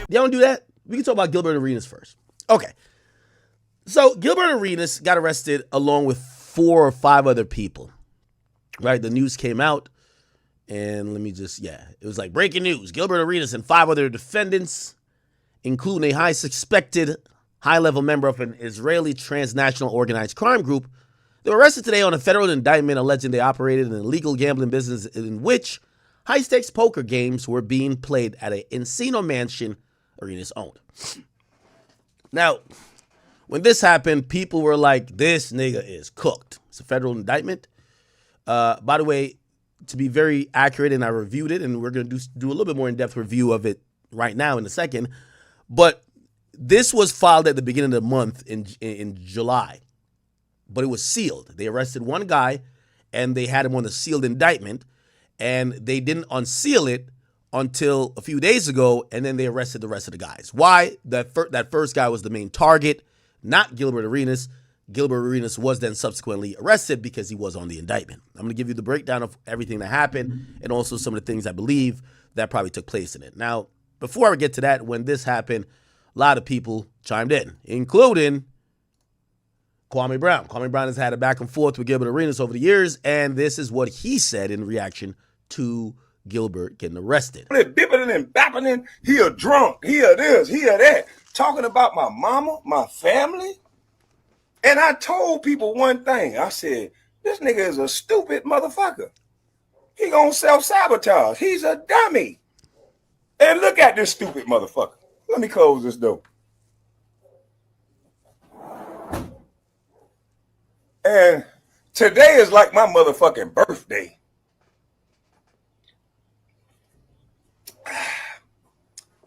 They don't do that? We can talk about Gilbert Arenas first. Okay. So Gilbert Arenas got arrested along with 4 or 5 other people. Right? The news came out. And let me just, it was like breaking news. Gilbert Arenas and 5 other defendants, including a high-level member of an Israeli transnational organized crime group, they were arrested today on a federal indictment alleging they operated an illegal gambling business in which high-stakes poker games were being played at an Encino mansion Arenas owned. Now, when this happened, people were like, this nigga is cooked. It's a federal indictment. By the way, to be very accurate, and I reviewed it, and we're going to do a little bit more in-depth review of it right now in a second, but this was filed at the beginning of the month in July, but it was sealed. They arrested one guy, and they had him on the sealed indictment, and they didn't unseal it until a few days ago, and then they arrested the rest of the guys. Why? That first guy was the main target, not Gilbert Arenas. Gilbert Arenas was then subsequently arrested because he was on the indictment. I'm going to give you the breakdown of everything that happened and also some of the things I believe that probably took place in it. Now, before I get to that, when this happened, a lot of people chimed in, including Kwame Brown. Kwame Brown has had a back and forth with Gilbert Arenas over the years, and this is what he said in reaction to Gilbert getting arrested. Bipping and bapping, he a drunk, he a this, he a that, talking about my mama, my family. And I told people one thing. I said, this nigga is a stupid motherfucker. He gonna self-sabotage. He's a dummy. And look at this stupid motherfucker. Let me close this door. And today is like my motherfucking birthday.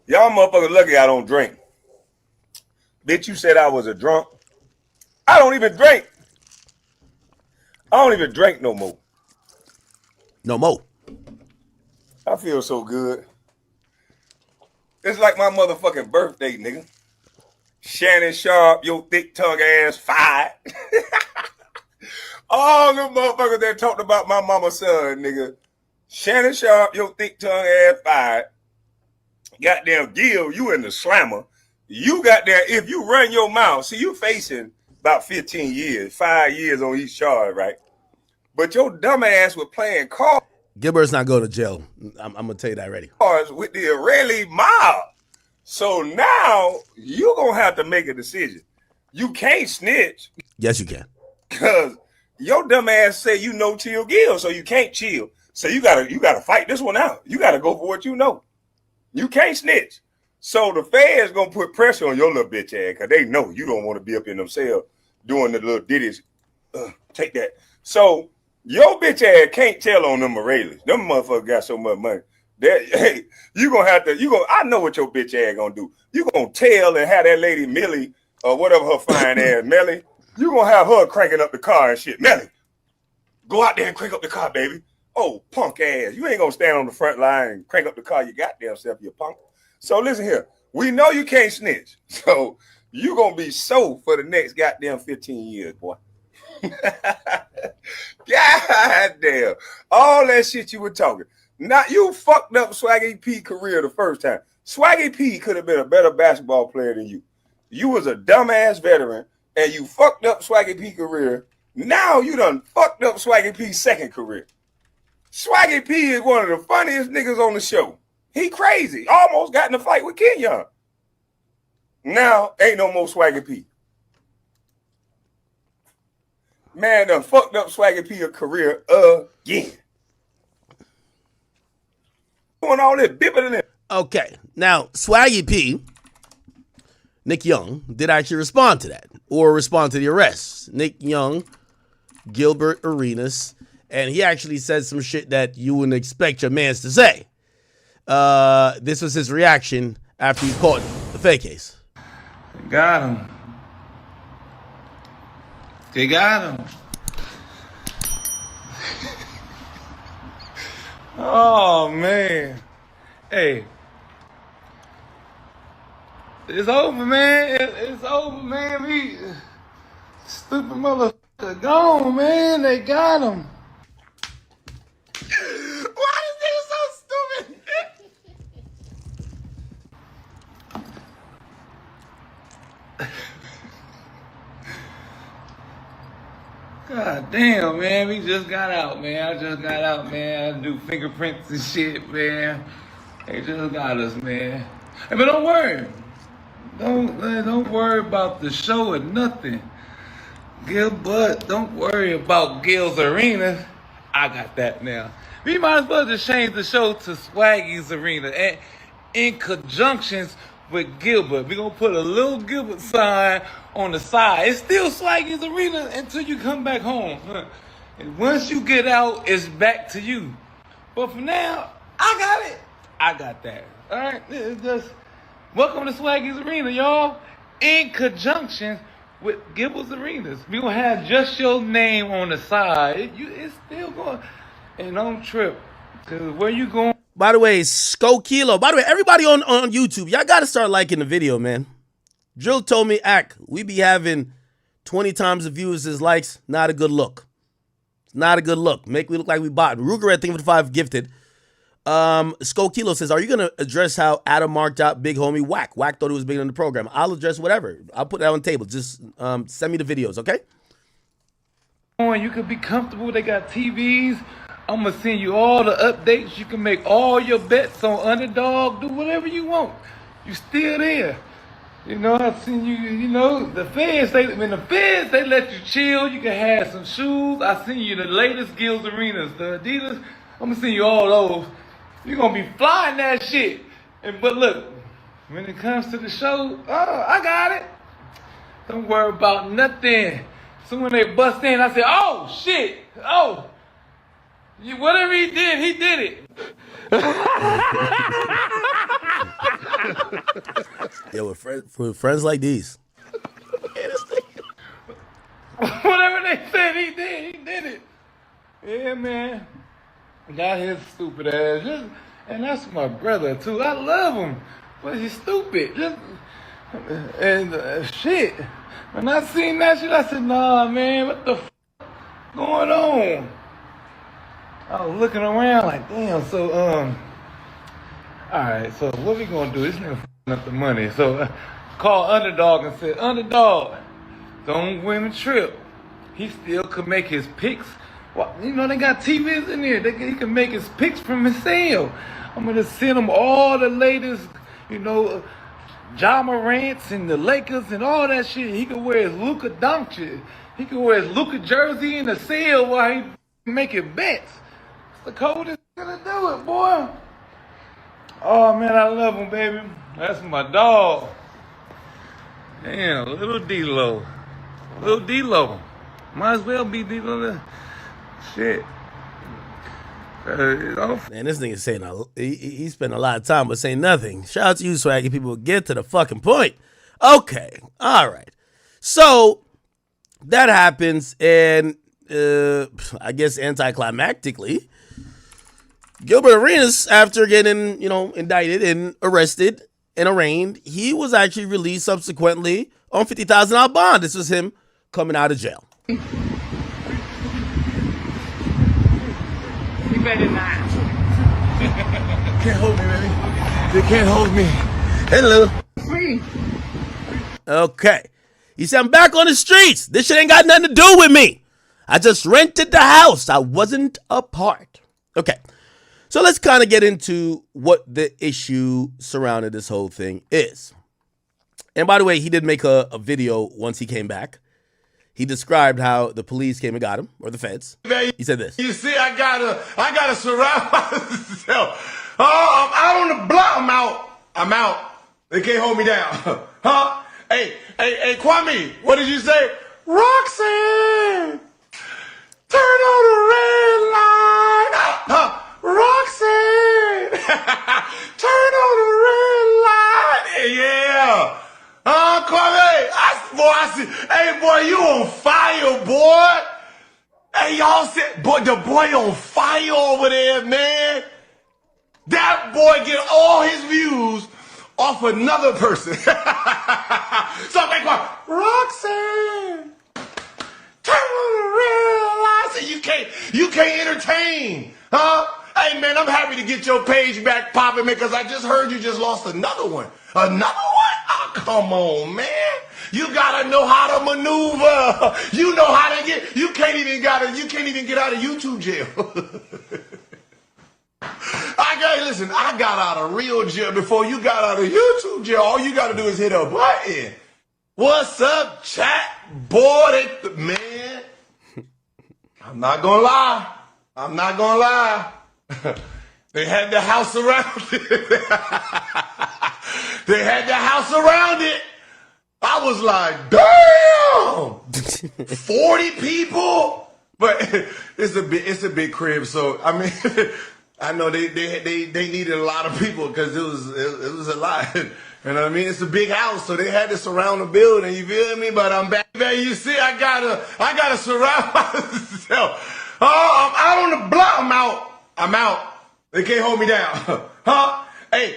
Y'all motherfuckers lucky I don't drink. Bitch, you said I was a drunk. I don't even drink. I don't even drink no more. No more. I feel so good. It's like my motherfucking birthday, nigga. Shannon Sharp, your thick tongue ass fired. All the motherfuckers that talked about my mama's son, nigga. Shannon Sharp, your thick tongue ass fired. Goddamn Gil, you in the slammer. You got there, if you run your mouth, see you facing about 15 years, 5 years on each charge, right? But your dumb ass was playing cards. Gilbert's not going to jail. I'm going to tell you that already. With the Israeli mob. So now you're going to have to make a decision. You can't snitch. Yes, you can. Because your dumb ass say you know chill Gil, so you can't chill. So you gotta fight this one out. You got to go for what you know. You can't snitch. So the feds going to put pressure on your little bitch ass because they know you don't want to be up in themselves doing the little ditties. Take that. So your bitch ass can't tell on them Israelis. Them motherfuckers got so much money. That, hey, I know what your bitch ass gonna do. You gonna tell and have that lady Millie or whatever her fine ass Melly. You gonna have her cranking up the car and shit. Melly, go out there and crank up the car, baby. Oh, punk ass. You ain't gonna stand on the front line and crank up the car you goddamn self, you punk. So listen here. We know you can't snitch. So you gonna be so for the next goddamn 15 years, boy. God damn. All that shit you were talking. Now you fucked up Swaggy P career the first time. Swaggy P could have been a better basketball player than you. You was a dumbass veteran and you fucked up Swaggy P career. Now you done fucked up Swaggy P's second career. Swaggy P is one of the funniest niggas on the show. He crazy. Almost got in a fight with Kenyon. Now ain't no more Swaggy P. Man done fucked up Swaggy P career again. Doing all this bipping in it. Okay. Now, Swaggy P, Nick Young, did actually respond to that or respond to the arrest. Nick Young, Gilbert Arenas, and he actually said some shit that you wouldn't expect your mans to say. This was his reaction after he caught the fake case. Got him. They got him. Oh, man. Hey. It's over, man. It's over, man. We stupid motherfucker gone, man. They got him. Why is this so God damn, man, we just got out, man. I just got out, man. I do fingerprints and shit, man. They just got us, man. Hey, but don't worry. Don't worry about the show or nothing. Gilbert, don't worry about Gil's Arena. I got that now. We might as well just change the show to Swaggy's Arena. And in conjunctions with Gilbert. We're going to put a little Gilbert sign on the side. It's still Swaggy's Arena until you come back home. And once you get out, it's back to you. But for now, I got it. I got that. All right? It's just, welcome to Swaggy's Arena, y'all. In conjunction with Gilbert's Arenas. We're going to have just your name on the side. It's still going. And don't trip. Because where you going? By the way, Kilo. By the way, everybody on YouTube, y'all got to start liking the video, man. Drill told me, we be having 20 times the views as likes. Not a good look. It's not a good look. Make me look like we bought. Ruger at Think for the 5 gifted. Kilo says, are you going to address how Adam marked out Big Homie Whack? Whack thought he was big on the program. I'll address whatever. I'll put that on the table. Just send me the videos, okay? You could be comfortable. They got TVs. I'm going to send you all the updates. You can make all your bets on Underdog. Do whatever you want. You still there. You know, I've seen you know, the feds, they let you chill. You can have some shoes. I seen you the latest Gil's Arenas, the Adidas. I'm going to send you all those. You're going to be flying that shit. But look, when it comes to the show, I got it. Don't worry about nothing. So when they bust in, I say, oh, shit. Oh. Whatever he did it. Yeah, with friends like these. Whatever they said he did it. Yeah, man. Got his stupid ass. And that's my brother, too. I love him. But he's stupid. Shit. When I seen that shit, I said, nah, man, what the f*** going on? I was looking around like, damn, so, alright, so what we gonna do? This nigga f***ing up the money. So, call Underdog and said, Underdog, don't win the trip. He still could make his picks. Well, you know, they got TVs in there. He can make his picks from his cell. I'm gonna send him all the latest, you know, Ja Morants and the Lakers and all that shit. He can wear his Luka Doncic. He can wear his Luka jersey in the cell while he making bets. The coldest gonna do it, boy. Oh man, I love him, baby. That's my dog. Damn, little D-Lo. Little D-Lo. Might as well be D-Lo. Shit. Man, this nigga saying he spent a lot of time but saying nothing. Shout out to you, Swaggy. People get to the fucking point. Okay, all right. So that happens, and I guess anticlimactically, Gilbert Arenas, after getting, indicted and arrested and arraigned, he was actually released subsequently on $50,000 bond. This was him coming out of jail. You better not. Can't hold me, baby. They can't hold me. Hello. Free. Okay. He said, I'm back on the streets. This shit ain't got nothing to do with me. I just rented the house. I wasn't a part. Okay. So let's kind of get into what the issue surrounding this whole thing is. And by the way, he did make a video once he came back. He described how the police came and got him, or the feds. He said this. You see, I gotta surround myself. Oh, I'm out on the block. I'm out. They can't hold me down. Huh? Hey, Kwame, what did you say? Roxanne, turn on the red light. Huh? Roxanne, turn on the red light. Yeah. Kwame, I see. Hey, boy, you on fire, boy. Hey, y'all said, boy, the boy on fire over there, man. That boy get all his views off another person. So I'm like, Roxanne, turn on the red lights. So you can't entertain, huh? Hey, man, I'm happy to get your page back popping, man, because I just heard you just lost another one. Another one? Oh, come on, man. You gotta know how to maneuver. You know how to get. You can't even get out of YouTube jail. I got out of real jail before you got out of YouTube jail. All you gotta do is hit a button. What's up, chat board? Man, I'm not gonna lie. They had the house around it. I was like, damn, 40 people. But it's a big crib, so I mean, I know they needed a lot of people because it was a lot. You know what I mean? It's a big house, so they had to surround the building. You feel me? But I'm back there. You see, I gotta surround myself. Oh, I'm out on the block. I'm out. They can't hold me down. Huh? Hey,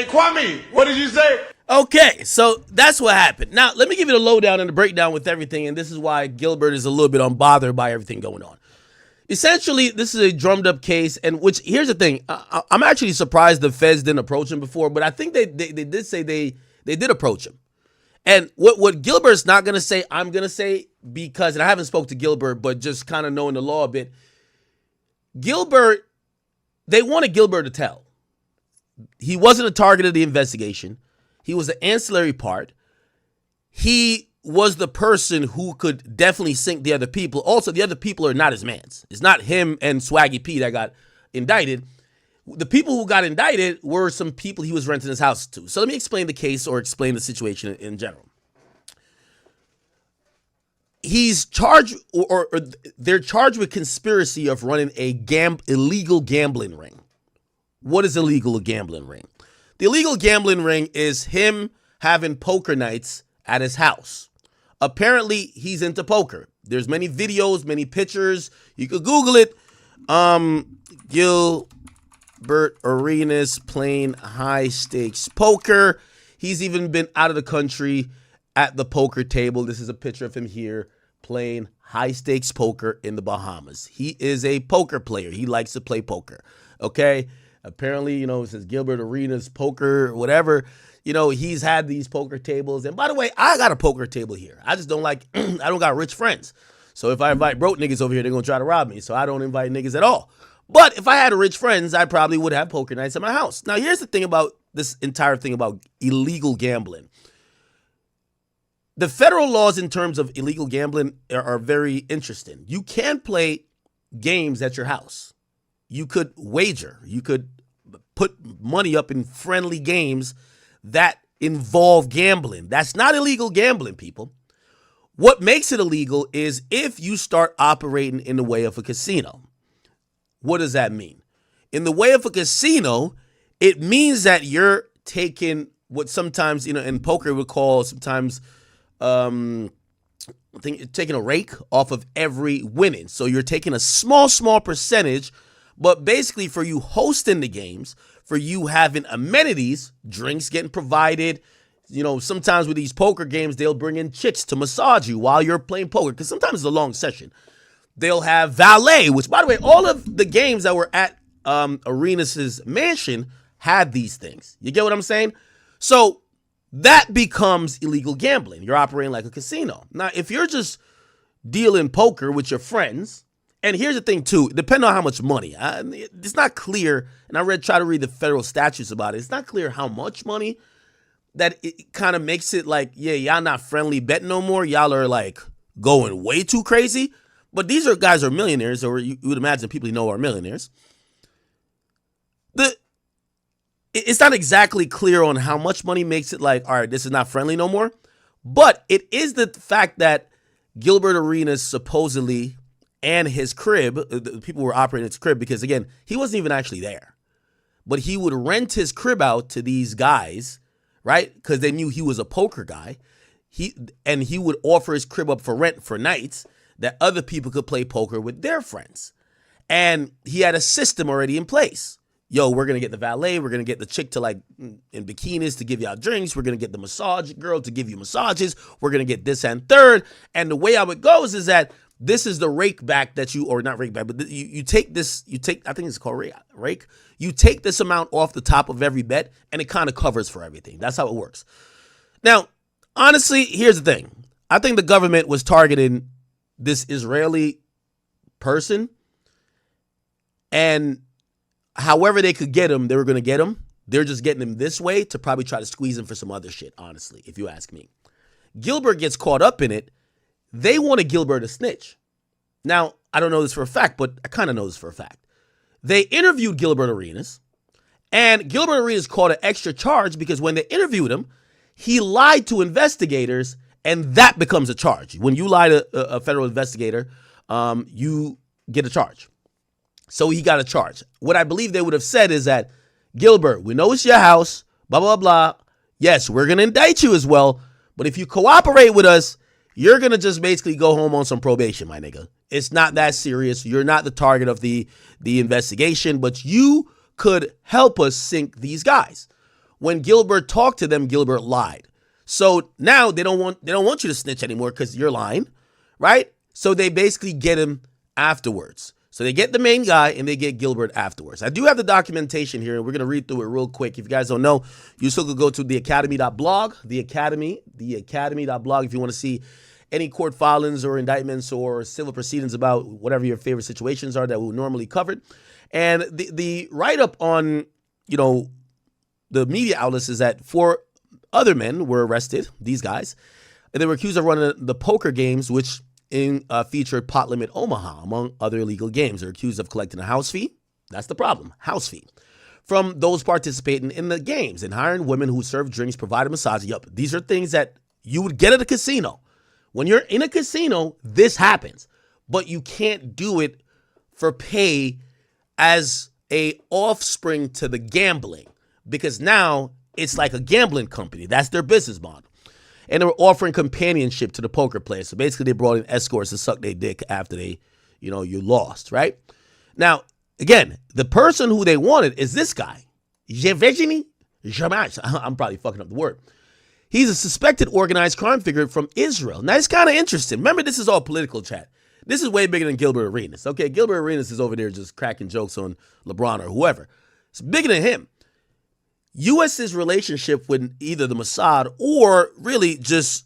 Kwame, what did you say? Okay, so that's what happened. Now, let me give you the lowdown and the breakdown with everything, and this is why Gilbert is a little bit unbothered by everything going on. Essentially, this is a drummed up case, and which, here's the thing, I'm actually surprised the feds didn't approach him before, but I think they did say they did approach him. And what Gilbert's not going to say, I'm going to say, because, and I haven't spoke to Gilbert, but just kind of knowing the law a bit, Gilbert, they wanted Gilbert to tell. He wasn't a target of the investigation. He was an ancillary part. He was the person who could definitely sink the other people. Also, the other people are not his mans. It's not him and Swaggy P that got indicted. The people who got indicted were some people he was renting his house to. So let me explain the case or explain the situation in general. He's charged, or they're charged with conspiracy of running a illegal gambling ring. What is illegal gambling ring? The illegal gambling ring is him having poker nights at his house. Apparently, he's into poker. There's many videos, many pictures. You could Google it. Gilbert Arenas playing high stakes poker. He's even been out of the country at the poker table. This is a picture of him here playing high stakes poker in the Bahamas. He is a poker player. He likes to play poker. Okay. Apparently, it says Gilbert Arenas poker, whatever. He's had these poker tables. And by the way, I got a poker table here. I just don't I don't got rich friends. So if I invite broke niggas over here, they're going to try to rob me. So I don't invite niggas at all. But if I had rich friends, I probably would have poker nights at my house. Now, here's the thing about this entire thing about illegal gambling. The federal laws in terms of illegal gambling are very interesting. You can play games at your house. You could wager. You could put money up in friendly games that involve gambling. That's not illegal gambling, people. What makes it illegal is if you start operating in the way of a casino. What does that mean? In the way of a casino, it means that you're taking what sometimes, in poker we call sometimes, I think taking a rake off of every winning. So you're taking a small percentage. But basically, for you hosting the games, for you having amenities, drinks getting provided, sometimes with these poker games, they'll bring in chicks to massage you while you're playing poker, because sometimes it's a long session. They'll have valet, which, by the way, all of the games that were at Arenas' mansion had these things. You get what I'm saying? So that becomes illegal gambling. You're operating like a casino. Now, if you're just dealing poker with your friends, and here's the thing, too, depending on how much money. It's not clear, and I try to read the federal statutes about it. It's not clear how much money that it kind of makes it like, yeah, y'all not friendly betting no more. Y'all are like going way too crazy. But these guys are millionaires, or you would imagine people you know are millionaires. It's not exactly clear on how much money makes it like, all right, this is not friendly no more. But it is the fact that Gilbert Arenas supposedly, and his crib, the people were operating his crib, because again, he wasn't even actually there, but he would rent his crib out to these guys, right? Because they knew he was a poker guy. He would offer his crib up for rent for nights that other people could play poker with their friends. And he had a system already in place. Yo, we're going to get the valet. We're going to get the chick to in bikinis to give y'all drinks. We're going to get the massage girl to give you massages. We're going to get this and third. And the way how it goes is that this is the rake back that or not rake back, but you take this, I think it's called rake. You take this amount off the top of every bet, and it kind of covers for everything. That's how it works. Now, Honestly, here's the thing. I think the government was targeting this Israeli person, and however they could get him, they were going to get him. They're just getting him this way to probably try to squeeze him for some other shit, honestly, if you ask me. Gilbert gets caught up in it. They wanted Gilbert to snitch. Now, I don't know this for a fact, but I kind of know this for a fact. They interviewed Gilbert Arenas, and Gilbert Arenas caught an extra charge because when they interviewed him, he lied to investigators, and that becomes a charge. When you lie to a federal investigator, you get a charge. So he got a charge. What I believe they would have said is that, Gilbert, we know it's your house, blah, blah, blah. Yes, we're going to indict you as well, but if you cooperate with us, you're going to just basically go home on some probation, my nigga. It's not that serious. You're not the target of the investigation, but you could help us sink these guys. When Gilbert talked to them, Gilbert lied. So now they don't want you to snitch anymore because you're lying, right? So they basically get him afterwards. So they get the main guy and they get Gilbert afterwards. I do have the documentation here, and we're going to read through it real quick. If you guys don't know, you still could go to theacademy.blog, theacademy.blog if you want to see any court filings or indictments or civil proceedings about whatever your favorite situations are that we normally covered. And the write-up on, the media outlets is that 4 other men were arrested, these guys, and they were accused of running the poker games, which featured Pot Limit Omaha, among other illegal games. They're accused of collecting a house fee. That's the problem, house fee, from those participating in the games and hiring women who serve drinks, provide a massage. Yup, these are things that you would get at a casino. When you're in a casino, this happens, but you can't do it for pay as a offspring to the gambling, because now it's like a gambling company. That's their business model. And they were offering companionship to the poker players. So basically they brought in escorts to suck their dick after they, you lost, right? Now, again, the person who they wanted is this guy, Yevgeny Jamash. I'm probably fucking up the word. He's a suspected organized crime figure from Israel. Now, it's kind of interesting. Remember, this is all political chat. This is way bigger than Gilbert Arenas. Okay, Gilbert Arenas is over there just cracking jokes on LeBron or whoever. It's bigger than him. U.S.'s relationship with either the Mossad or really just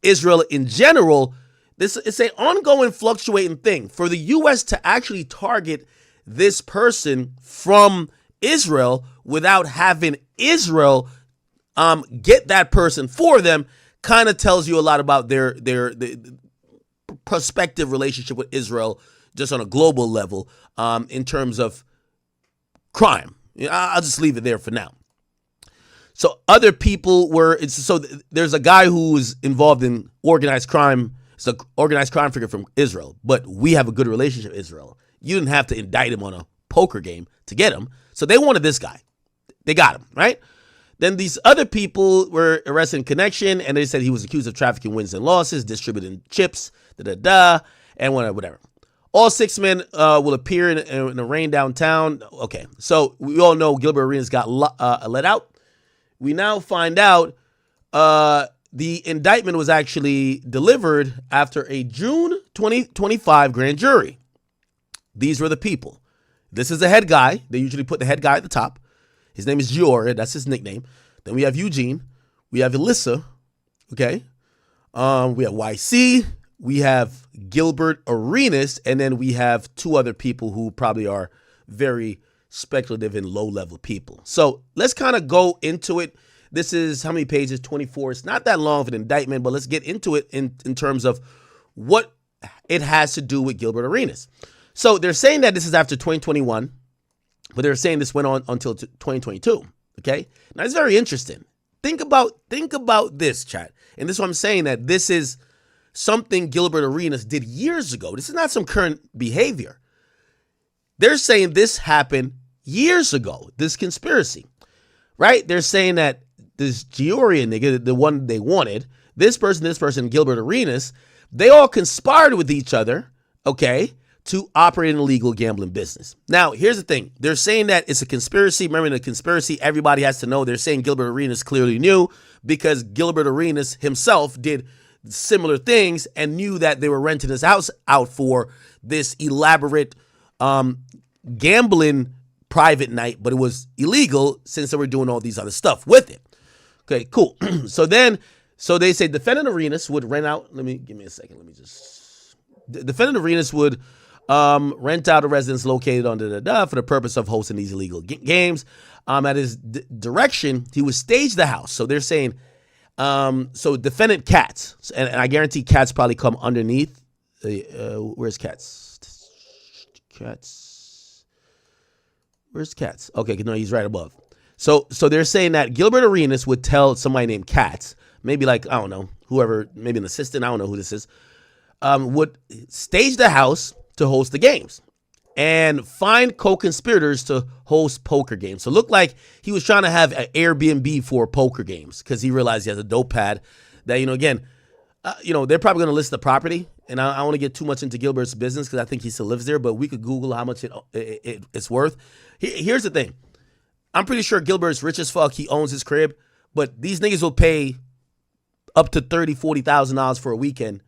Israel in general, it's an ongoing fluctuating thing. For the U.S. to actually target this person from Israel without having Israel get that person for them kind of tells you a lot about their prospective relationship with Israel just on a global level in terms of crime. I'll just leave it there for now. So other people there's a guy who's involved in organized crime. It's an organized crime figure from Israel, but we have a good relationship with Israel. You didn't have to indict him on a poker game to get him. So they wanted this guy. They got him, right? Then these other people were arrested in connection, and they said he was accused of trafficking wins and losses, distributing chips, and whatever. All 6 men will appear in a rain downtown. Okay, so we all know Gilbert Arenas got let out. We now find out the indictment was actually delivered after a June 2025 grand jury. These were the people. This is the head guy. They usually put the head guy at the top. His name is Giora. That's his nickname. Then we have Eugene. We have Alyssa. Okay. We have YC. We have Gilbert Arenas. And then we have 2 other people who probably are very speculative and low-level people. So let's kind of go into it. This is how many pages? 24. It's not that long of an indictment, but let's get into it in terms of what it has to do with Gilbert Arenas. So they're saying that this is after 2021, but they're saying this went on until 2022. Okay. Now it's very interesting. Think about this, chat. And this is what I'm saying, that this is something Gilbert Arenas did years ago. This is not some current behavior. They're saying this happened years ago, this conspiracy, right? They're saying that this Giora nigga, the one they wanted, this person, Gilbert Arenas, they all conspired with each other, okay, to operate an illegal gambling business. Now, here's the thing. They're saying that it's a conspiracy. Remember, in a conspiracy, everybody has to know. They're saying Gilbert Arenas clearly knew because Gilbert Arenas himself did similar things and knew that they were renting his house out for this elaborate gambling private night, but it was illegal since they were doing all these other stuff with it. Okay, cool. So then So they say defendant Arenas would rent out. Give me a second. Defendant Arenas would rent out a residence located on for the purpose of hosting these illegal games. At his direction, he would stage the house. So they're saying, so defendant Katz, and I guarantee Katz probably come underneath. Where's Katz? Where's Katz? Okay, no, he's right above. So they're saying that Gilbert Arenas would tell somebody named Katz, maybe like, I don't know, whoever, maybe an assistant, I don't know who this is, would stage the house to host the games and find co-conspirators to host poker games. So it looked like he was trying to have an Airbnb for poker games because he realized he has a dope pad that, again, they're probably going to list the property. And I don't want to get too much into Gilbert's business because I think he still lives there, but we could Google how much it's worth. Here's the thing. I'm pretty sure Gilbert's rich as fuck. He owns his crib, but these niggas will pay up to $30,000, $40,000 for a weekend,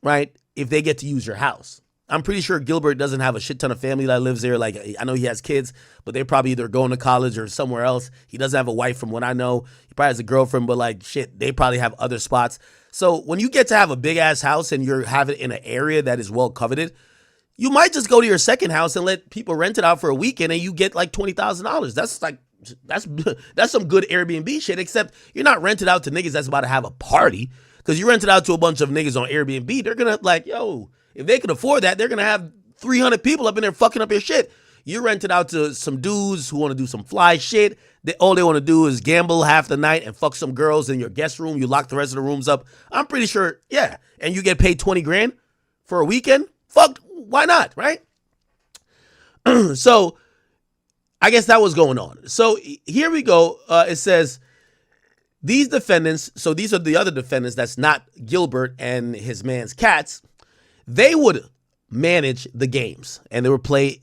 right? If they get to use your house. I'm pretty sure Gilbert doesn't have a shit ton of family that lives there. Like, I know he has kids, but they're probably either going to college or somewhere else. He doesn't have a wife from what I know. He probably has a girlfriend, but like, shit, they probably have other spots. So when you get to have a big ass house and you're having it in an area that is well coveted, you might just go to your second house and let people rent it out for a weekend and you get like $20,000. That's some good Airbnb shit, except you're not rented out to niggas that's about to have a party. Because you rent it out to a bunch of niggas on Airbnb, they're going to like, yo, if they can afford that, they're going to have 300 people up in there fucking up your shit. You rent it out to some dudes who want to do some fly shit. All they want to do is gamble half the night and fuck some girls in your guest room. You lock the rest of the rooms up. I'm pretty sure, yeah. And you get paid $20,000 for a weekend? Fuck, why not, right? So I guess that was going on. So here we go. It says these defendants, so these are the other defendants that's not Gilbert and his man's Katz. They would manage the games and they would play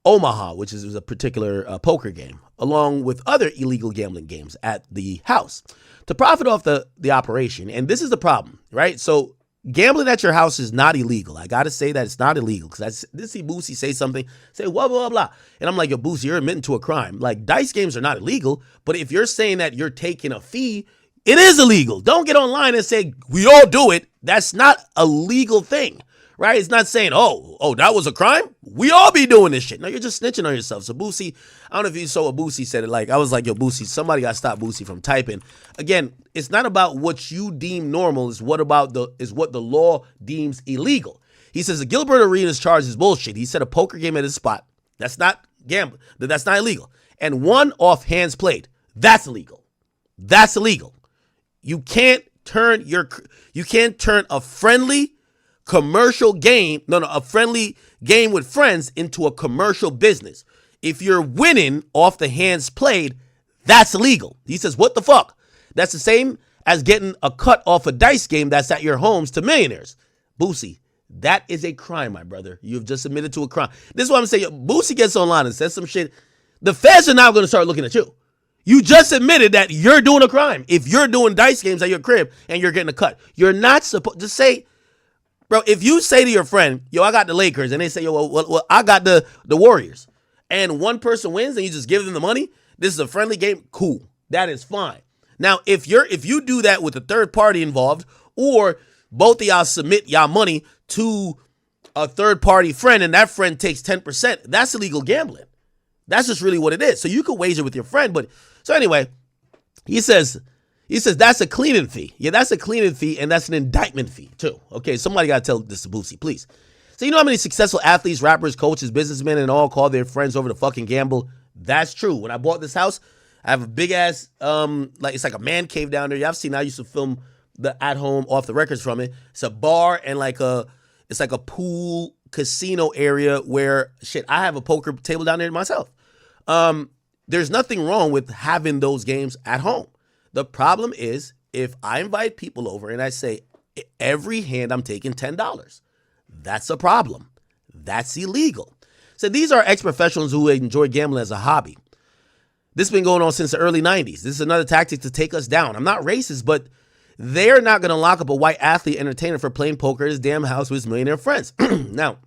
Omaha, which is a particular poker game, along with other illegal gambling games at the house to profit off the operation. And this is the problem, right? So gambling at your house is not illegal. I got to say that it's not illegal because I see Boosie say something, say blah, blah, blah. And I'm like, yo, Boosie, you're admitting to a crime. Like, dice games are not illegal, but if you're saying that you're taking a fee, it is illegal. Don't get online and say, we all do it. That's not a legal thing, right? It's not saying, oh, that was a crime. We all be doing this shit. No, you're just snitching on yourself. So Boosie, I don't know if you saw what Boosie said it like. I was like, yo, Boosie, somebody got to stop Boosie from typing. Again, it's not about what you deem normal. It's what the law deems illegal. He says the Gilbert Arenas charge is bullshit. He said a poker game at his spot. That's not gambling. That's not illegal. And one off hands played. That's illegal. That's illegal. You can't turn a friendly commercial game, a friendly game with friends into a commercial business. If you're winning off the hands played, that's illegal. He says, what the fuck? That's the same as getting a cut off a dice game that's at your homes to millionaires. Boosie, that is a crime, my brother. You've just admitted to a crime. This is what I'm saying. Boosie gets online and says some shit. The feds are now going to start looking at you. You just admitted that you're doing a crime. If you're doing dice games at your crib and you're getting a cut, you're not supposed to say, bro, if you say to your friend, yo, I got the Lakers, and they say, yo, well I got the Warriors, and one person wins and you just give them the money, this is a friendly game, cool. That is fine. Now, if you do that with a third party involved, or both of y'all submit y'all money to a third party friend and that friend takes 10%, that's illegal gambling. That's just really what it is. So you could wager with your friend, but so anyway, he says that's a cleaning fee. Yeah, that's a cleaning fee, and that's an indictment fee too. Okay, somebody got to tell this to Boosie, please. So you know how many successful athletes, rappers, coaches, businessmen, and all call their friends over to fucking gamble? That's true. When I bought this house, I have a big ass, it's like a man cave down there. Y'all seen, I used to film the at home off the records from it. It's a bar and it's like a pool casino area where I have a poker table down there myself. There's nothing wrong with having those games at home. The problem is if I invite people over and I say every hand I'm taking $10, that's a problem. That's illegal. So these are ex-professionals who enjoy gambling as a hobby. This has been going on since the early 90s. This is another tactic to take us down. I'm not racist, but they're not going to lock up a white athlete entertainer for playing poker at his damn house with his millionaire friends. Now,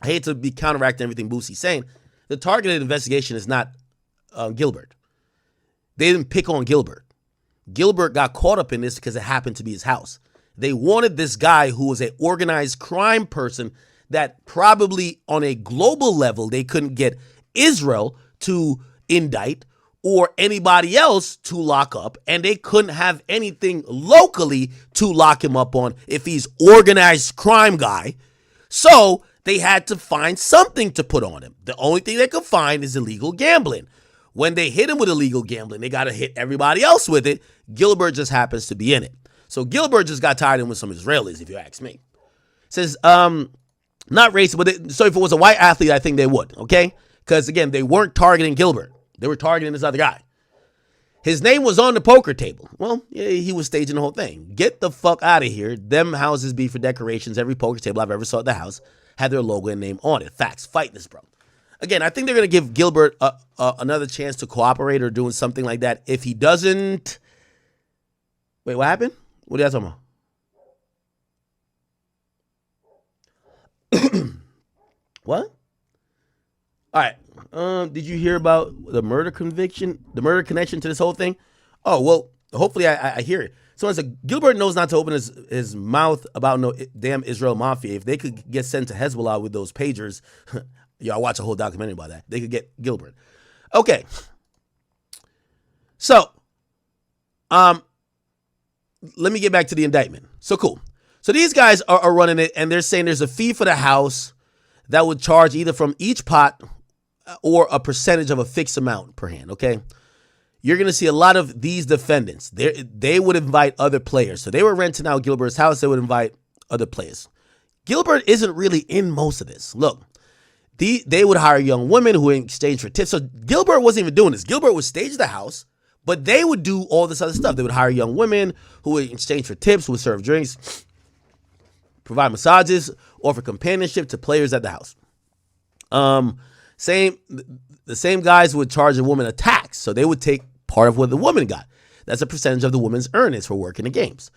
I hate to be counteracting everything Boosie's saying. The targeted investigation is not Gilbert. They didn't pick on Gilbert. Gilbert got caught up in this because it happened to be his house. They wanted this guy who was an organized crime person that probably on a global level, they couldn't get Israel to indict or anybody else to lock up, and they couldn't have anything locally to lock him up on if he's organized crime guy. So they had to find something to put on him. The only thing they could find is illegal gambling. When they hit him with illegal gambling, they got to hit everybody else with it. Gilbert just happens to be in it. So Gilbert just got tied in with some Israelis, if you ask me. Says, not racist, but so if it was a white athlete, I think they would, okay? Because, again, they weren't targeting Gilbert. They were targeting this other guy. His name was on the poker table. Well, yeah, he was staging the whole thing. Get the fuck out of here. Them houses be for decorations. Every poker table I've ever saw at the house had their logo and name on it. Facts. Fight this, bro. Again, I think they're going to give Gilbert another chance to cooperate or doing something like that. If he doesn't... Wait, what happened? What are you talking about? What? All right. Did you hear about the murder conviction, the murder connection to this whole thing? Oh, well, hopefully I hear it. Someone said, Gilbert knows not to open his mouth about no damn Israel mafia. If they could get sent to Hezbollah with those pagers, y'all watch a whole documentary about that. They could get Gilbert. Okay. So, let me get back to the indictment. So cool. So these guys are running it, and they're saying there's a fee for the house that would charge either from each pot or a percentage of a fixed amount per hand, okay? You're going to see a lot of these defendants. They would invite other players. So they were renting out Gilbert's house. They would invite other players. Gilbert isn't really in most of this. Look, they would hire young women who in exchange for tips. So Gilbert wasn't even doing this. Gilbert would stage the house, but they would do all this other stuff. They would hire young women who would exchange for tips, who would serve drinks, provide massages, offer companionship to players at the house. The same guys would charge a woman a tax, so they would take part of what the woman got. That's a percentage of the woman's earnings for working the games.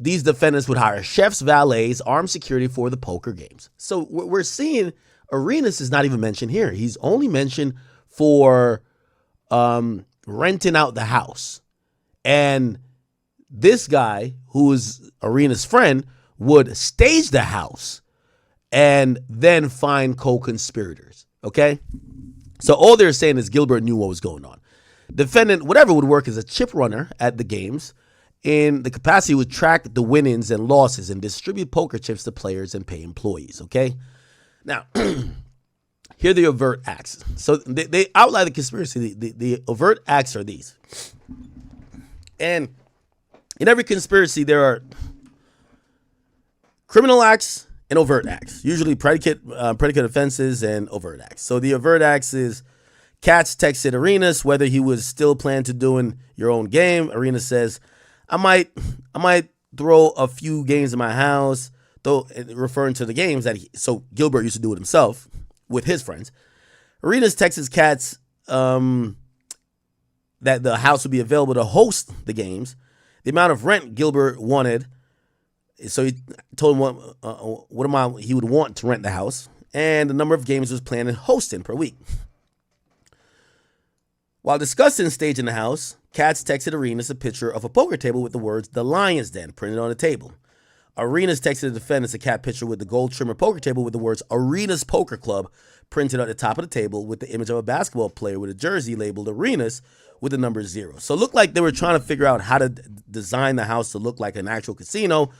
These defendants would hire chefs, valets, armed security for the poker games. So we're seeing Arenas is not even mentioned here. He's only mentioned for renting out the house. And this guy, who is Arenas' friend, would stage the house and then find co-conspirators, okay? So all they're saying is Gilbert knew what was going on. Defendant, whatever, would work as a chip runner at the games. In the capacity, would track the winnings and losses and distribute poker chips to players and pay employees, okay? Now, here are the overt acts. So they outline the conspiracy. The overt acts are these. And in every conspiracy, there are criminal acts and overt acts, usually predicate offenses and overt acts. So the overt acts is Katz texted Arenas whether he was still planning to doing your own game. Arenas says, I might throw a few games in my house, though, referring to the games that so Gilbert used to do it himself with his friends. Arenas texts Katz that the house would be available to host the games, the amount of rent Gilbert wanted. So he told him what amount he would want to rent the house, and the number of games he was planning hosting per week. While discussing staging the house, Katz texted Arenas a picture of a poker table with the words "The Lion's Den" printed on the table. Arenas texted the defendants a cat picture with the gold trimmer poker table with the words "Arenas Poker Club" printed on the top of the table with the image of a basketball player with a jersey labeled Arenas with the number 0. So it looked like they were trying to figure out how to design the house to look like an actual casino.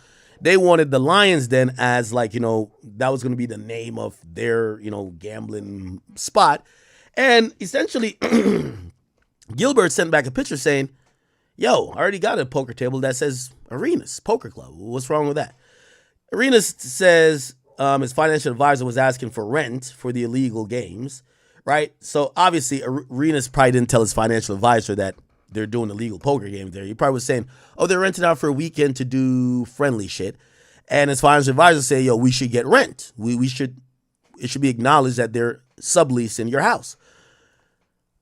They wanted the Lion's Den as like, that was going to be the name of their, gambling spot. And essentially, Gilbert sent back a picture saying, yo, I already got a poker table that says Arenas Poker Club. What's wrong with that? Arenas says his financial advisor was asking for rent for the illegal games, right? So obviously, Arenas probably didn't tell his financial advisor that they're doing illegal poker games there. He probably was saying, oh, they're renting out for a weekend to do friendly shit. And his financial advisor say, yo, we should get rent. It should be acknowledged that they're subleasing your house.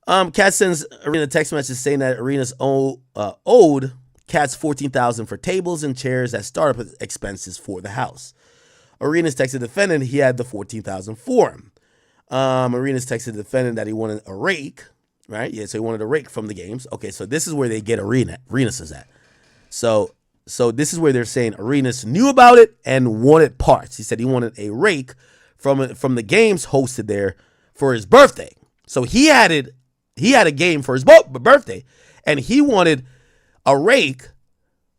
Katz sends Arenas a text message saying that Arenas owed Katz $14,000 for tables and chairs as startup expenses for the house. Arenas texted the defendant he had the $14,000 for him. Arenas texted the defendant that he wanted a rake, right? Yeah, so he wanted a rake from the games. Okay, so this is where they get Arenas is at. So this is where they're saying Arenas knew about it and wanted parts. He said he wanted a rake from the games hosted there for his birthday. So he had a game for his birthday, and he wanted a rake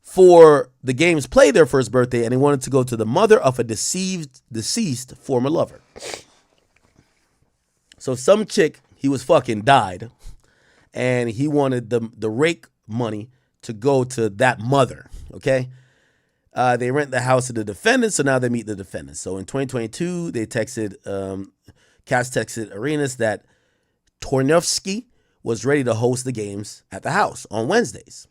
for the games played there for his birthday, and he wanted to go to the mother of a deceased former lover. So some chick he was fucking died, and he wanted the rake money to go to that mother. Okay, they rent the house of the defendant, so now they meet the defendant. So in 2022, they texted, Cass texted Arenas that Tornowski was ready to host the games at the house on Wednesdays.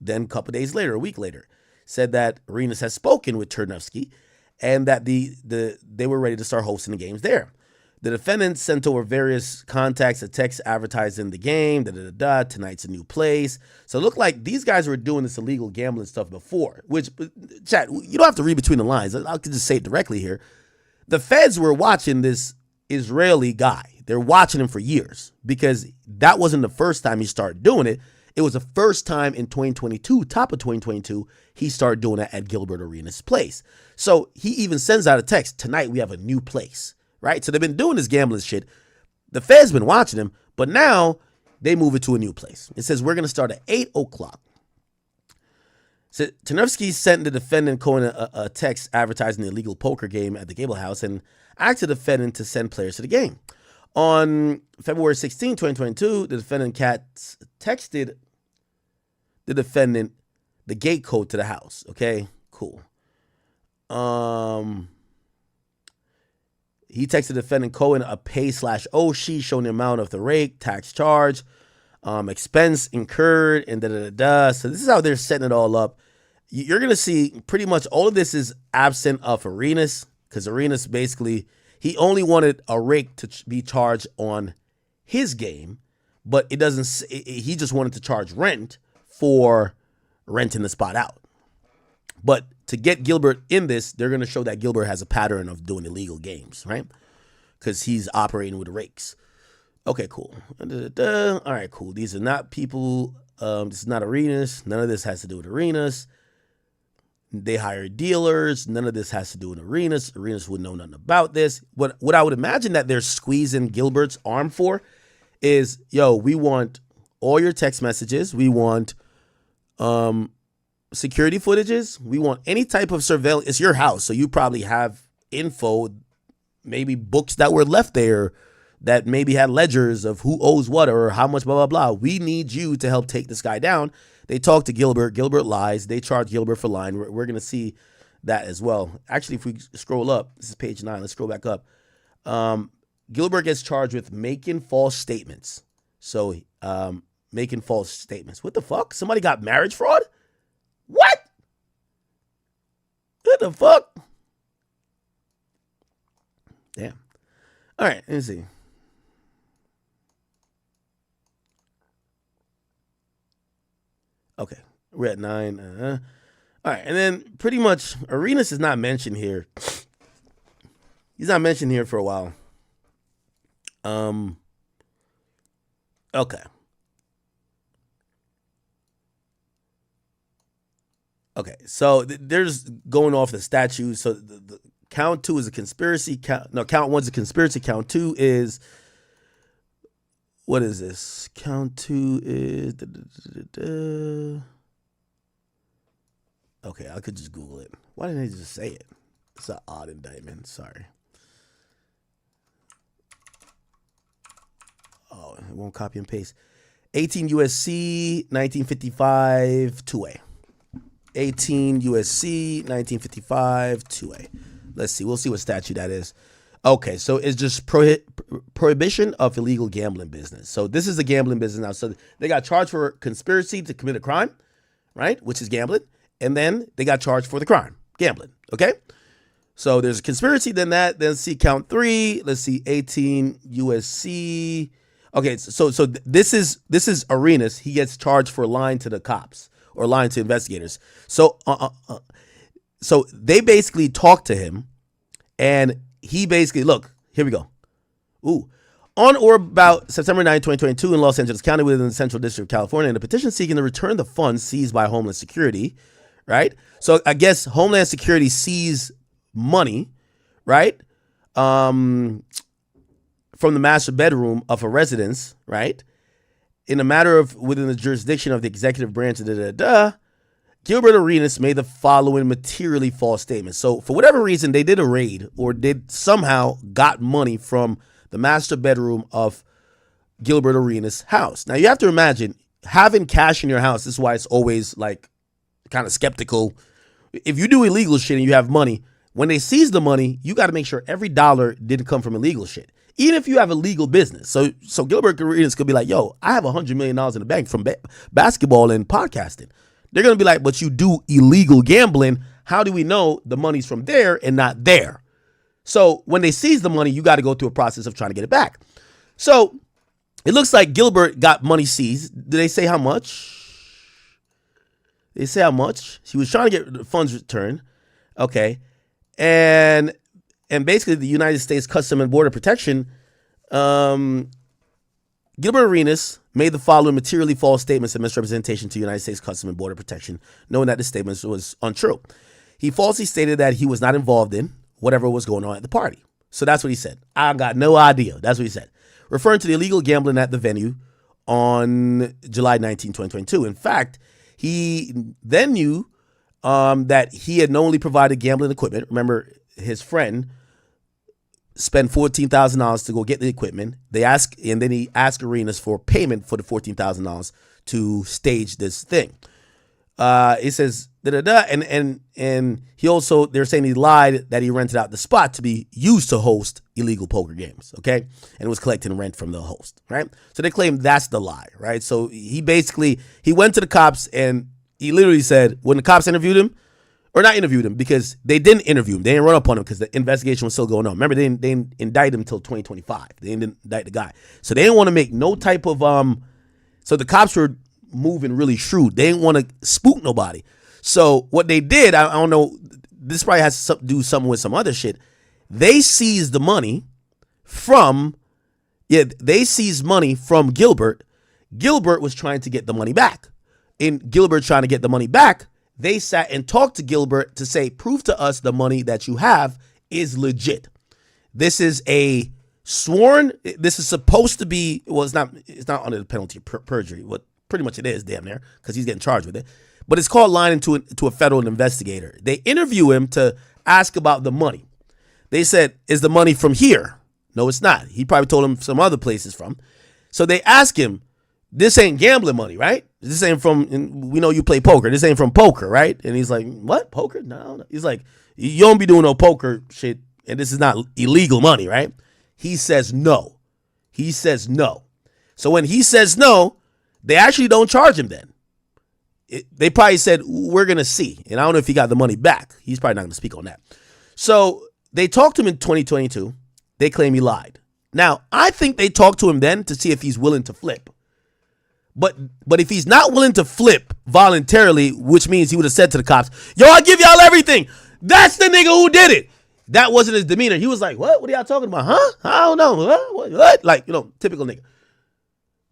Then a couple days later, a week later, said that Arenas had spoken with Tornowski and that they were ready to start hosting the games there. The defendant sent over various contacts, a text advertising the game, tonight's a new place. So it looked like these guys were doing this illegal gambling stuff before, which, chat, you don't have to read between the lines. I could just say it directly here. The feds were watching this Israeli guy. They're watching him for years because that wasn't the first time he started doing it. It was the first time in 2022, top of 2022, he started doing that at Gilbert Arenas' place. So he even sends out a text, tonight we have a new place, right? So they've been doing this gambling shit. The Fed's been watching him, but now they move it to a new place. It says we're going to start at 8 o'clock. So Tanevsky sent the defendant Cohen a text advertising the illegal poker game at the Gable House and asked the defendant to send players to the game. On February 16, 2022, the defendant Katz texted the defendant the gate code to the house. Okay, cool. He texted the defendant Cohen a pay/O sheet showing the amount of the rake, tax charge, expense incurred, and So this is how they're setting it all up. You're going to see pretty much all of this is absent of Arenas, because Arenas basically, he only wanted a rake to be charged on his game, but it doesn't. He just wanted to charge rent for renting the spot out. But to get Gilbert in this, they're going to show that Gilbert has a pattern of doing illegal games, right? Because he's operating with rakes. Okay, cool. All right, cool. These are not people. This is not Arenas. None of this has to do with Arenas. They hire dealers. None of this has to do with Arenas. Arenas would know nothing about this. What I would imagine that they're squeezing Gilbert's arm for is, yo, we want all your text messages. We want security footages. We want any type of surveillance. It's your house, so you probably have info, maybe books that were left there that maybe had ledgers of who owes what or how much, blah, blah, blah. We need you to help take this guy down. They talk to Gilbert. Gilbert lies. They charge Gilbert for lying. We're going to see that as well. Actually, if we scroll up, this is page 9. Let's scroll back up. Gilbert gets charged with making false statements. So making false statements. What the fuck? Somebody got marriage fraud? What? What the fuck? Damn. All right, let me see. Okay, we're at 9. All right, and then pretty much Arenas is not mentioned here. He's not mentioned here for a while. Okay. Okay, so there's going off the statute. So the count 2 is a conspiracy. Count 1's a conspiracy. Count 2 is, what is this? Count 2 is, okay, I could just Google it. Why didn't they just say it? It's an odd indictment. Sorry. Oh, it won't copy and paste. 18 USC 1955 2A. 18 USC 1955 2A. Let's see. We'll see what statute that is. Okay, so it's just prohibition of illegal gambling business. So this is a gambling business now. So they got charged for conspiracy to commit a crime, right? Which is gambling. And then they got charged for the crime, gambling. Okay? So there's a conspiracy, then that. Then see count 3. Let's see 18 USC. Okay, so this is Arenas. He gets charged for lying to the cops or lying to investigators. So so they basically talk to him, and he basically, look, here we go. Ooh, On or about September 9, 2022, in Los Angeles County within the Central District of California, in a petition seeking to return the funds seized by Homeland Security, right? So I guess Homeland Security seized money, right, from the master bedroom of a residence, right, in a matter of within the jurisdiction of the executive branch, Gilbert Arenas made the following materially false statements. So for whatever reason, they did a raid or did somehow got money from the master bedroom of Gilbert Arenas' house. Now you have to imagine having cash in your house. This is why it's always like kind of skeptical. If you do illegal shit and you have money, when they seize the money, you got to make sure every dollar didn't come from illegal shit. Even if you have a legal business. So Gilbert Arenas could be like, yo, I have $100 million in the bank from basketball and podcasting. They're going to be like, but you do illegal gambling. How do we know the money's from there and not there? So when they seize the money, you got to go through a process of trying to get it back. So it looks like Gilbert got money seized. Did they say how much? They say how much? He was trying to get the funds returned. Okay. And basically the United States Customs and Border Protection, Gilbert Arenas made the following materially false statements and misrepresentation to United States Customs and Border Protection, knowing that the statements was untrue. He falsely stated that he was not involved in whatever was going on at the party. So that's what he said. I got no idea. That's what he said. Referring to the illegal gambling at the venue on July 19, 2022. In fact, he then knew that he had knowingly provided gambling equipment. Remember, his friend spent $14,000 to go get the equipment. And then he asked Arenas for payment for the $14,000 to stage this thing. It says and he also, they're saying he lied that he rented out the spot to be used to host illegal poker games, okay? And it was collecting rent from the host, right? So they claim that's the lie, right? So he went to the cops and he literally said, when the cops interviewed him, or not interviewed him, because they didn't interview him. They didn't run up on him because the investigation was still going on. Remember, they didn't indict him until 2025. They didn't indict the guy. So they didn't want to make no type of, so the cops were moving really shrewd. They didn't want to spook nobody. So what they did, I don't know, this probably has to do something with some other shit. They seized the money from Gilbert. Gilbert was trying to get the money back. In Gilbert trying to get the money back, they sat and talked to Gilbert to say, prove to us the money that you have is legit. This is a sworn, this is supposed to be, well, it's not under the penalty of perjury. What pretty much it is, damn near, because he's getting charged with it. But it's called lying to a federal investigator. They interview him to ask about the money. They said, is the money from here? No, it's not. He probably told him some other places from. So they ask him, this ain't gambling money, right? This ain't from, we know you play poker. This ain't from poker, right? And he's like, what? Poker? No. He's like, you don't be doing no poker shit, and this is not illegal money, right? He says no. He says no. So when he says no, they actually don't charge him then. They probably said, we're going to see. And I don't know if he got the money back. He's probably not going to speak on that. So they talked to him in 2022. They claim he lied. Now, I think they talked to him then to see if he's willing to flip. But if he's not willing to flip voluntarily, which means he would have said to the cops, yo, I'll give y'all everything. That's the nigga who did it. That wasn't his demeanor. He was like, what? What are y'all talking about? Huh? I don't know. What? Like, typical nigga.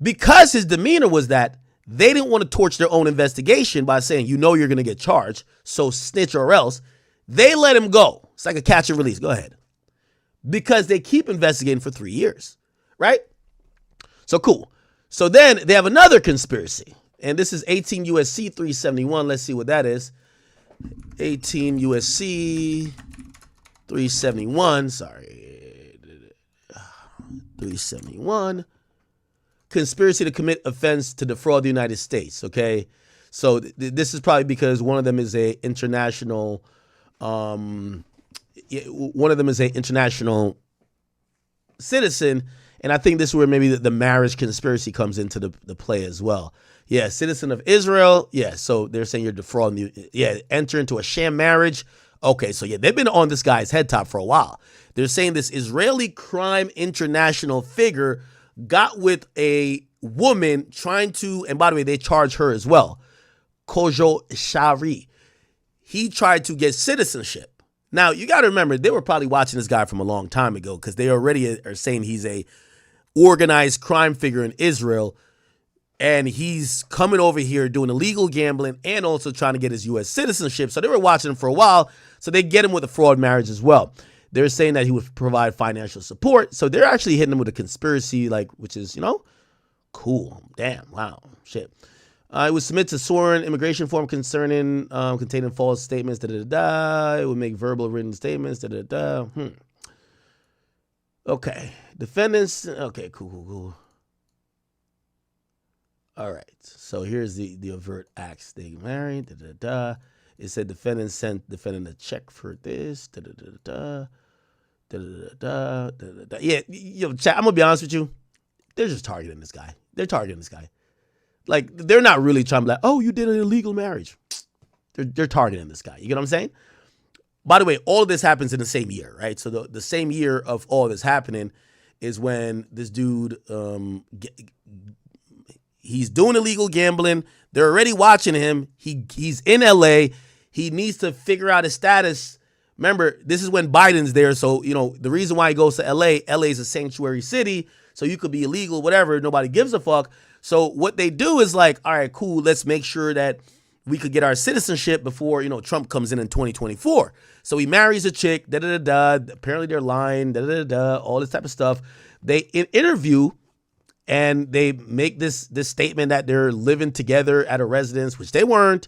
Because his demeanor was that they didn't want to torch their own investigation by saying, you're going to get charged, so snitch or else. They let him go. It's like a catch and release. Go ahead. Because they keep investigating for 3 years, right? So cool. So then they have another conspiracy. And this is 18 USC 371. Let's see what that is. 18 USC 371. Sorry. 371. Conspiracy to commit offense to defraud the United States. Okay. So this is probably because one of them is a international, citizen. And I think this is where maybe the marriage conspiracy comes into the play as well. Yeah, citizen of Israel. Yeah, so they're saying you're defrauding. Enter into a sham marriage. Okay, so yeah, they've been on this guy's head top for a while. They're saying this Israeli crime international figure got with a woman trying to, and by the way, they charge her as well, Kojo Shari. He tried to get citizenship. Now, you got to remember, they were probably watching this guy from a long time ago because they already are saying he's a organized crime figure in Israel. And he's coming over here doing illegal gambling and also trying to get his U.S. citizenship. So they were watching him for a while. So they get him with a fraud marriage as well. They're saying that he would provide financial support. So they're actually hitting him with a conspiracy, which is, cool. Damn. Wow. Shit. It would submit to sworn immigration form containing false statements. It would make verbal written statements. Okay. Defendants. Okay. Cool. All right. So here's the overt acts. They married. It said defendant sent defendant a check for this. Yeah. Chat, I'm gonna be honest with you. They're just targeting this guy. They're targeting this guy. Like, they're not really trying to be like, oh, you did an illegal marriage. They're targeting this guy. You get what I'm saying? By the way, all of this happens in the same year, right? So the same year of all this happening is when this dude, he's doing illegal gambling. They're already watching him. He's in LA. He needs to figure out his status. Remember, this is when Biden's there. So, the reason why he goes to LA is a sanctuary city. So you could be illegal, whatever. Nobody gives a fuck. So what they do is like, all right, cool. Let's make sure that we could get our citizenship before, Trump comes in 2024. So he marries a chick, Apparently they're lying, all this type of stuff. They interview and they make this statement that they're living together at a residence, which they weren't,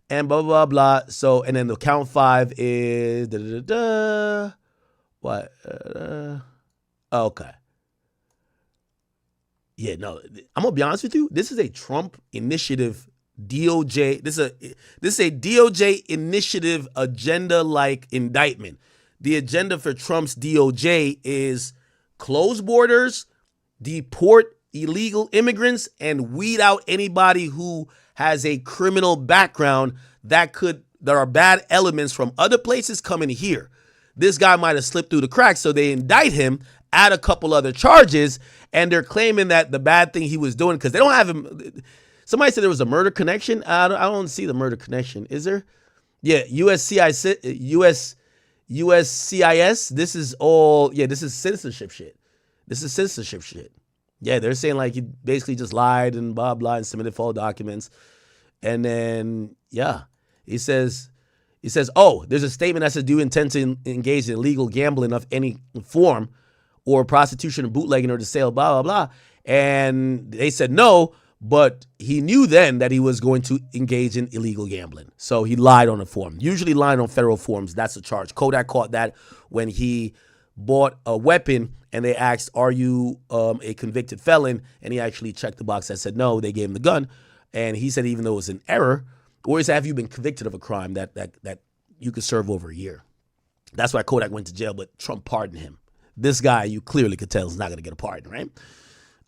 and blah, blah, blah. So, and then the count 5 is what? Okay. Yeah, no, I'm going to be honest with you. This is a Trump initiative DOJ. This is a DOJ initiative agenda-like indictment. The agenda for Trump's DOJ is close borders, deport illegal immigrants, and weed out anybody who has a criminal background there are bad elements from other places coming here. This guy might have slipped through the cracks, so they indict him, add a couple other charges, and they're claiming that the bad thing he was doing, because they don't have him. Somebody said there was a murder connection. I don't see the murder connection. Is there? Yeah, USCIS. This is all. Yeah, this is citizenship shit. Yeah, they're saying like he basically just lied and blah blah and submitted false documents, and then he says, oh, there's a statement that says, do you intend to engage in illegal gambling of any form, or prostitution or bootlegging or the sale, blah, blah, blah. And they said no, but he knew then that he was going to engage in illegal gambling. So he lied on a form. Usually lying on federal forms, that's a charge. Kodak caught that when he bought a weapon and they asked, are you a convicted felon? And he actually checked the box that said no. They gave him the gun. And he said even though it was an error, or he said, have you been convicted of a crime that you could serve over a year? That's why Kodak went to jail, but Trump pardoned him. This guy, you clearly could tell, is not going to get a pardon, right?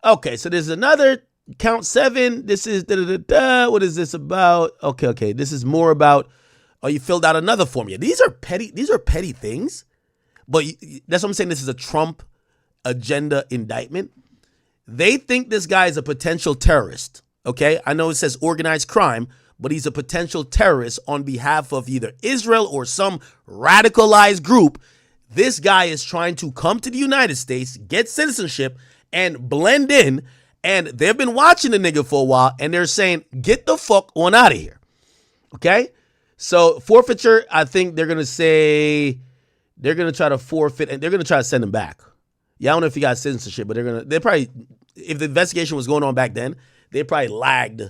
Okay, so there's another count 7. This is what is this about? Okay. This is more about, you filled out another form. Yeah, these are petty things, but that's what I'm saying. This is a Trump agenda indictment. They think this guy is a potential terrorist. Okay, I know it says organized crime, but he's a potential terrorist on behalf of either Israel or some radicalized group. This guy is trying to come to the United States, get citizenship, and blend in. And they've been watching the nigga for a while, and they're saying, get the fuck on out of here. Okay? So forfeiture, I think they're going to say, they're going to try to forfeit, and they're going to try to send him back. Yeah, I don't know if he got citizenship, but they probably, if the investigation was going on back then, they probably lagged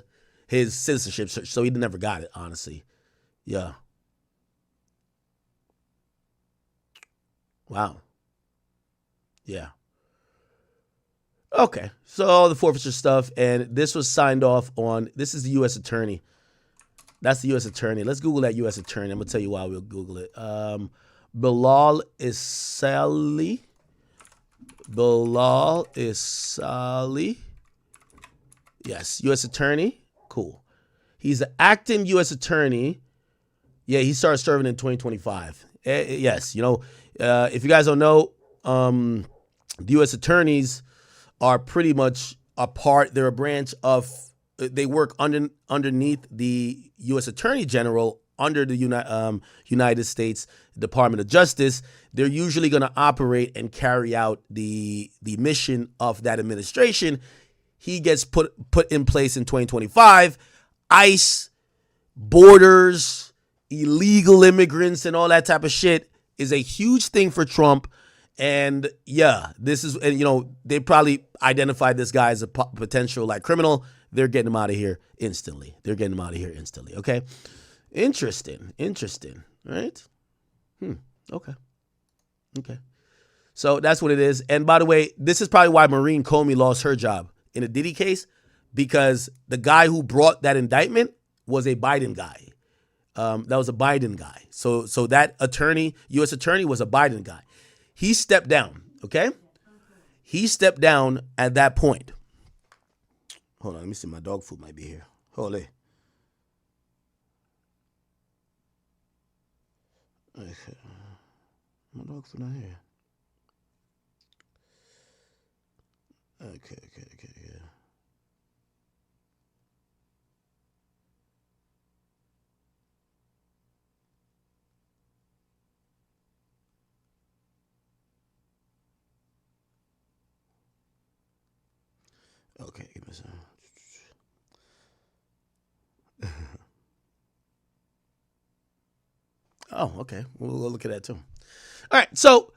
his citizenship, so he never got it, honestly. Yeah. Wow. Yeah. Okay. So all the forfeiture stuff, and this was signed off on. This is the U.S. attorney. That's the U.S. attorney. Let's Google that U.S. attorney. I'm going to tell you why we'll Google it. Bilal Isali. Yes, U.S. attorney. Cool. He's the acting U.S. attorney. Yeah, he started serving in 2025. Yes, if you guys don't know, the U.S. attorneys are pretty much they're a branch of, they work underneath the U.S. Attorney General under the United States Department of Justice, they're usually going to operate and carry out the mission of that administration. He gets put in place in 2025. ICE, borders, illegal immigrants, and all that type of shit is a huge thing for Trump. And yeah, they probably identified this guy as a potential criminal. They're getting him out of here instantly. Okay. Interesting. Right? Okay. So that's what it is. And by the way, this is probably why Maureen Comey lost her job in a Diddy case, because the guy who brought that indictment was a Biden guy. That was a Biden guy. So that U.S. attorney was a Biden guy. He stepped down, okay? He stepped down at that point. Hold on, let me see. My dog food might be here. Hold it. Okay. My dog food not here. Okay, yeah. Okay, give me some. Oh, okay. We'll look at that too. All right, so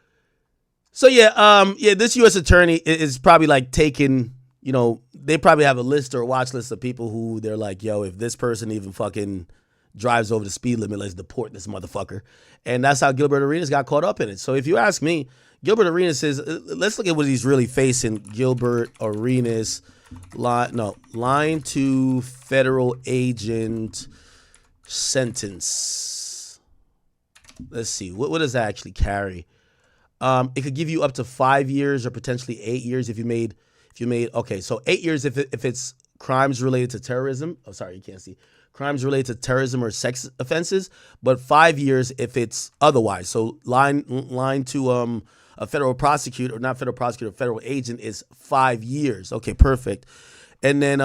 yeah, this U.S. attorney is probably taking, they probably have a list or a watch list of people who they're like, yo, if this person even fucking drives over the speed limit, let's deport this motherfucker. And that's how Gilbert Arenas got caught up in it. So if you ask me, Gilbert Arenas let's look at what he's really facing. Gilbert Arenas, lying to federal agent sentence. Let's see, what does that actually carry? It could give you up to 5 years or potentially 8 years if you made, okay, so 8 years if it's crimes related to terrorism. Oh, sorry, you can't see. Crimes related to terrorism or sex offenses, but 5 years if it's otherwise. So lying to a federal prosecutor, or not federal prosecutor, federal agent is 5 years. Okay, perfect. And then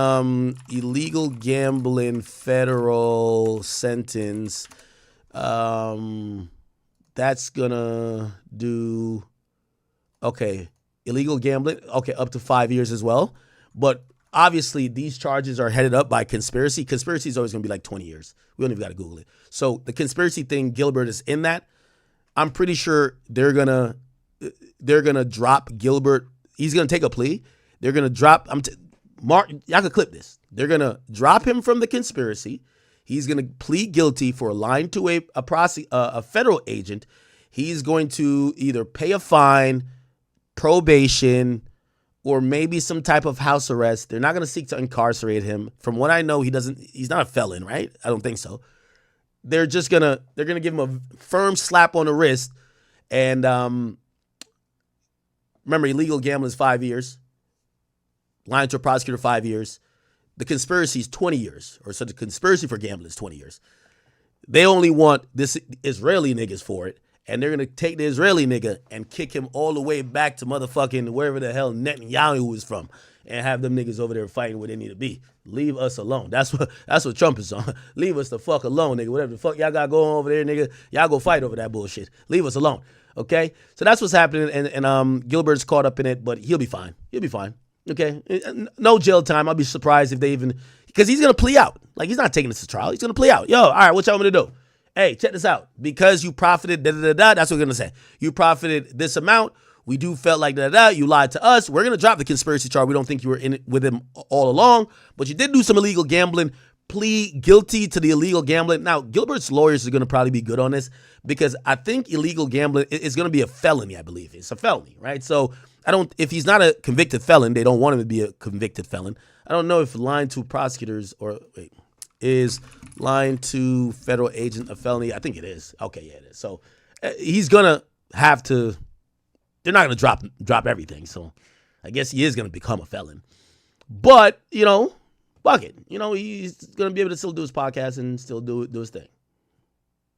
illegal gambling federal sentence. That's gonna do, okay, illegal gambling, okay, up to 5 years as well. But obviously these charges are headed up by conspiracy. Conspiracy is always gonna be 20 years. We don't even gotta Google it. So the conspiracy thing, Gilbert is in that. I'm pretty sure they're gonna drop Gilbert. He's gonna take a plea. They're gonna drop, Mark, y'all could clip this. They're gonna drop him from the conspiracy. He's going to plead guilty for lying to a federal agent. He's going to either pay a fine, probation, or maybe some type of house arrest. They're not going to seek to incarcerate him. From what I know, he's not a felon, right? I don't think so. They're going to give him a firm slap on the wrist. And remember, illegal gambling is 5 years. Lying to a prosecutor, 5 years. The conspiracy is 20 years, or so the conspiracy for gambling is 20 years. They only want this Israeli niggas for it, and they're going to take the Israeli nigga and kick him all the way back to motherfucking wherever the hell Netanyahu is from, and have them niggas over there fighting where they need to be. Leave us alone. That's what Trump is on. Leave us the fuck alone, nigga. Whatever the fuck y'all got going over there, nigga, y'all go fight over that bullshit. Leave us alone, okay? So that's what's happening, and Gilbert's caught up in it, but he'll be fine. Okay, no jail time. I'll be surprised if they even, because he's gonna plea out. He's not taking this to trial. He's gonna plea out. Yo, all right, what y'all want me to do? Hey, check this out. Because you profited, that's what we're gonna say. You profited this amount. We do felt like you lied to us. We're gonna drop the conspiracy charge. We don't think you were in it with him all along, but you did do some illegal gambling. Plead guilty to the illegal gambling. Now, Gilbert's lawyers are gonna probably be good on this, because I think illegal gambling is gonna be a felony. I believe it's a felony, right? So. If he's not a convicted felon, they don't want him to be a convicted felon. I don't know if lying to prosecutors is lying to federal agent a felony. I think it is. Okay, yeah, it is. So he's gonna have to. They're not gonna drop everything. So I guess he is gonna become a felon. But fuck it. He's gonna be able to still do his podcast and still do his thing.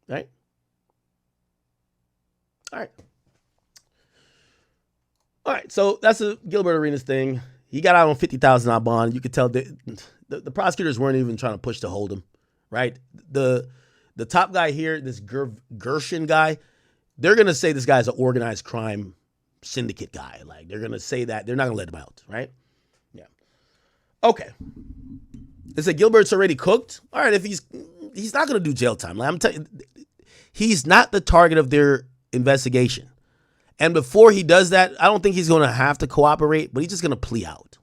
Right. All right. All right, so that's a Gilbert Arenas thing. He got out on $50,000 bond. You could tell the prosecutors weren't even trying to push to hold him, right? The the top guy here, this Gershon guy, they're going to say this guy's an organized crime syndicate guy. Like, they're going to say that. They're not going to let him out, right? Yeah. Okay. They said Gilbert's already cooked. All right, if he's not going to do jail time. Like, I'm telling you, he's not the target of their investigation. And before he does that, I don't think he's going to have to cooperate, but he's just going to plea out.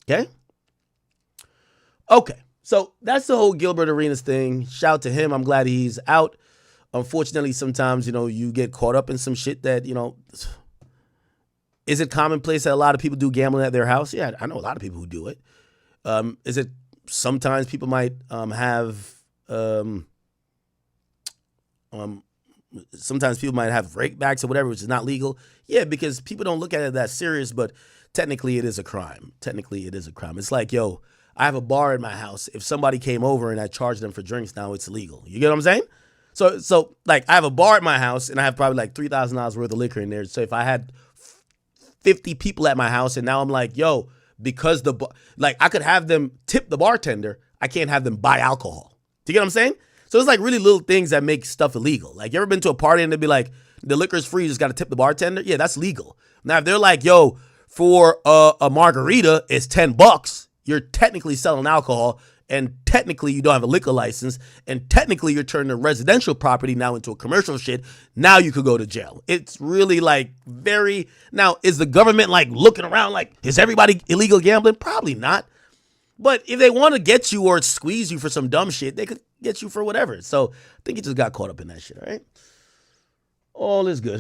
Okay? Okay. So that's the whole Gilbert Arenas thing. Shout out to him. I'm glad he's out. Unfortunately, sometimes, you get caught up in some shit that, is it commonplace that a lot of people do gambling at their house? Yeah, I know a lot of people who do it. Is it sometimes people might have sometimes people might have rakebacks or whatever, which is not legal. Yeah, because people don't look at it that serious, but technically it is a crime. Technically it is a crime. It's like, yo, I have a bar in my house. If somebody came over and I charged them for drinks, now it's illegal. You get what I'm saying? So like, I have a bar at my house and I have probably like $3,000 worth of liquor in there. So if I had 50 people at my house and now I'm like, yo, because I could have them tip the bartender, I can't have them buy alcohol. Do you get what I'm saying? So it's like really little things that make stuff illegal. Like, you ever been to a party and they'd be like, the liquor's free, you just got to tip the bartender? Yeah, that's legal. Now, if they're like, yo, for a margarita, it's $10, you're technically selling alcohol, and technically you don't have a liquor license, and technically you're turning a residential property now into a commercial shit. Now you could go to jail. It's really like now, is the government like looking around like, is everybody illegal gambling? Probably not. But if they want to get you or squeeze you for some dumb shit, they could get you for whatever. So I think he just got caught up in that shit, all right? All is good.